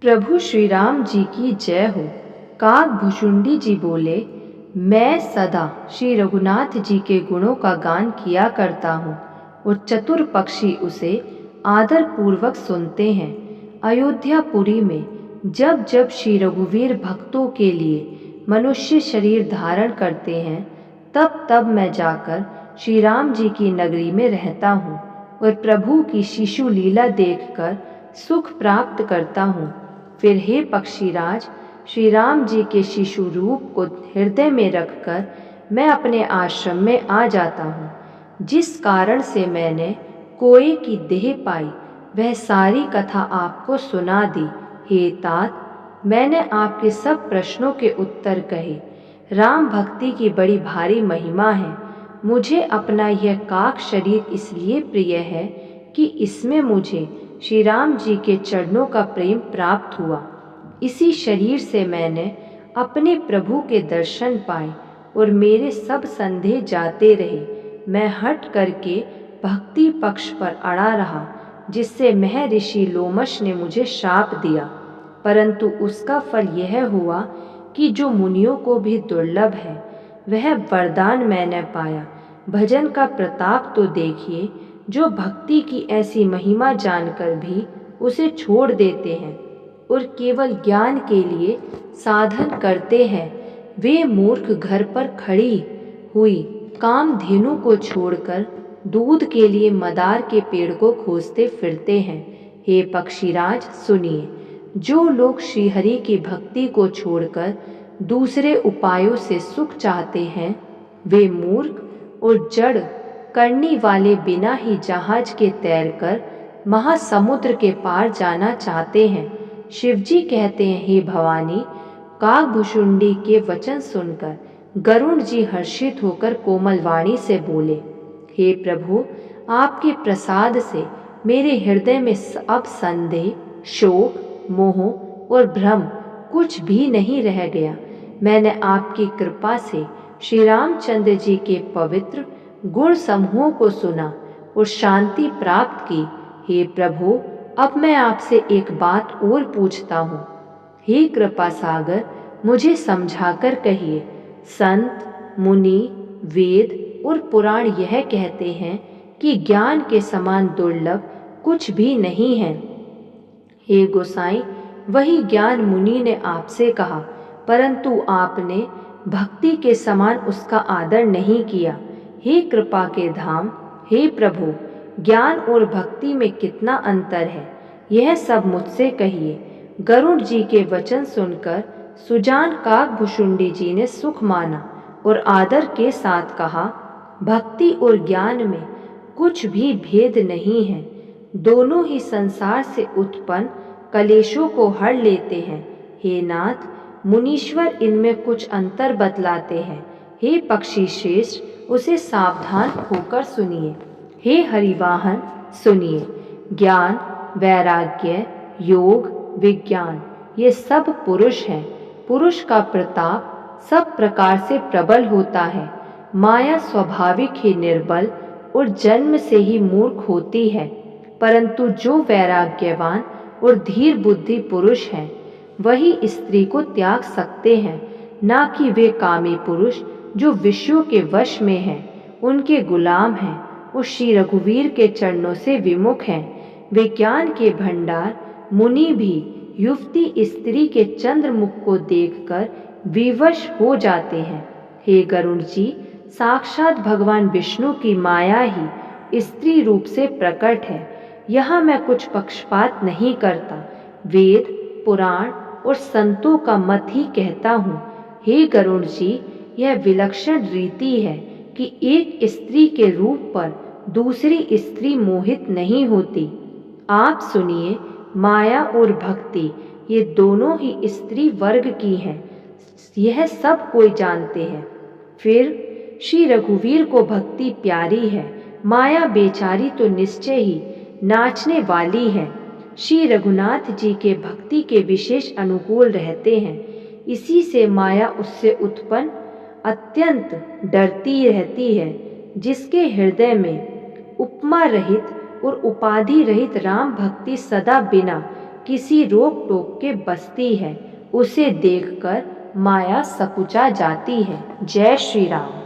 प्रभु श्री राम जी की जय हो। काक भुषुंडी जी बोले, मैं सदा श्री रघुनाथ जी के गुणों का गान किया करता हूँ और चतुर पक्षी उसे आदर पूर्वक सुनते हैं। अयोध्यापुरी में जब जब श्री रघुवीर भक्तों के लिए मनुष्य शरीर धारण करते हैं, तब तब मैं जाकर श्री राम जी की नगरी में रहता हूँ और प्रभु की शिशु लीला देखकर सुख प्राप्त करता हूँ। फिर हे पक्षीराज, श्री राम जी के शिशु रूप को हृदय में रखकर मैं अपने आश्रम में आ जाता हूँ। जिस कारण से मैंने कोए की देह पाई, वह सारी कथा आपको सुना दी। हे तात, मैंने आपके सब प्रश्नों के उत्तर कहे। राम भक्ति की बड़ी भारी महिमा है। मुझे अपना यह काक शरीर इसलिए प्रिय है कि इसमें मुझे श्री राम जी के चरणों का प्रेम प्राप्त हुआ। इसी शरीर से मैंने अपने प्रभु के दर्शन पाए और मेरे सब संदेह जाते रहे। मैं हट करके भक्ति पक्ष पर अड़ा रहा, जिससे महर्षि लोमश ने मुझे शाप दिया, परंतु उसका फल यह हुआ कि जो मुनियों को भी दुर्लभ है, वह वरदान मैंने पाया। भजन का प्रताप तो देखिए, जो भक्ति की ऐसी महिमा जानकर भी उसे छोड़ देते हैं और केवल ज्ञान के लिए साधन करते हैं, वे मूर्ख घर पर खड़ी हुई कामधेनु को छोड़कर दूध के लिए मदार के पेड़ को खोजते फिरते हैं। हे पक्षीराज सुनिए, जो लोग श्रीहरि की भक्ति को छोड़कर दूसरे उपायों से सुख चाहते हैं, वे मूर्ख और जड़ करनी वाले बिना ही जहाज के तैरकर महासमुद्र के पार जाना चाहते हैं। शिवजी कहते हैं, हे भवानी, काकभुषुंडी के वचन सुनकर गरुड़ जी हर्षित होकर कोमल वाणी से बोले, हे प्रभु, आपके प्रसाद से मेरे हृदय में अब संदेह, शोक, मोह और भ्रम कुछ भी नहीं रह गया। मैंने आपकी कृपा से श्री रामचंद्र जी के पवित्र गुण समूहों को सुना और शांति प्राप्त की। हे प्रभु, अब मैं आपसे एक बात और पूछता हूँ। हे कृपा सागर, मुझे समझाकर कहिए। संत, मुनि, वेद और पुराण यह कहते हैं कि ज्ञान के समान दुर्लभ कुछ भी नहीं है। हे गोसाई, वही ज्ञान मुनि ने आपसे कहा, परंतु आपने भक्ति के समान उसका आदर नहीं किया। हे कृपा के धाम, हे प्रभु, ज्ञान और भक्ति में कितना अंतर है, यह सब मुझसे कहिए। गरुड़ जी के वचन सुनकर सुजान काकभुषुंडी जी ने सुख माना और आदर के साथ कहा, भक्ति और ज्ञान में कुछ भी भेद नहीं है। दोनों ही संसार से उत्पन्न कलेशों को हर लेते हैं। हे नाथ, मुनीश्वर इनमें कुछ अंतर बतलाते हैं। हे पक्षी श्रेष्ठ, उसे सावधान होकर सुनिए। हे हरिवाहन सुनिए। ज्ञान, वैराग्य, योग, विज्ञान, ये सब पुरुष हैं। पुरुष का प्रताप सब प्रकार से प्रबल होता है। माया स्वाभाविक ही निर्बल और जन्म से ही मूर्ख होती है, परंतु जो वैराग्यवान और धीर बुद्धि पुरुष हैं, वही स्त्री को त्याग सकते हैं, ना कि वे कामी पुरुष जो विषयों के वश में हैं, उनके गुलाम हैं और श्री रघुवीर के चरणों से विमुख हैं। विज्ञान के भंडार मुनि भी युवती स्त्री के चंद्रमुख को देखकर विवश हो जाते हैं। हे गरुड़ जी, साक्षात भगवान विष्णु की माया ही स्त्री रूप से प्रकट है। यहाँ मैं कुछ पक्षपात नहीं करता, वेद, पुराण और संतों का मत ही कहता हूँ। हे गरुड़ जी, यह विलक्षण रीति है कि एक स्त्री के रूप पर दूसरी स्त्री मोहित नहीं होती। आप सुनिए, माया और भक्ति ये दोनों ही स्त्री वर्ग की हैं, यह सब कोई जानते हैं। फिर श्री रघुवीर को भक्ति प्यारी है, माया बेचारी तो निश्चय ही नाचने वाली है। श्री रघुनाथ जी के भक्ति के विशेष अनुकूल रहते हैं, इसी से माया उससे उत्पन्न अत्यंत डरती रहती है। जिसके हृदय में उपमा रहित और उपाधि रहित राम भक्ति सदा बिना किसी रोक टोक के बसती है, उसे देखकर माया सकुचा जाती है। जय श्री राम।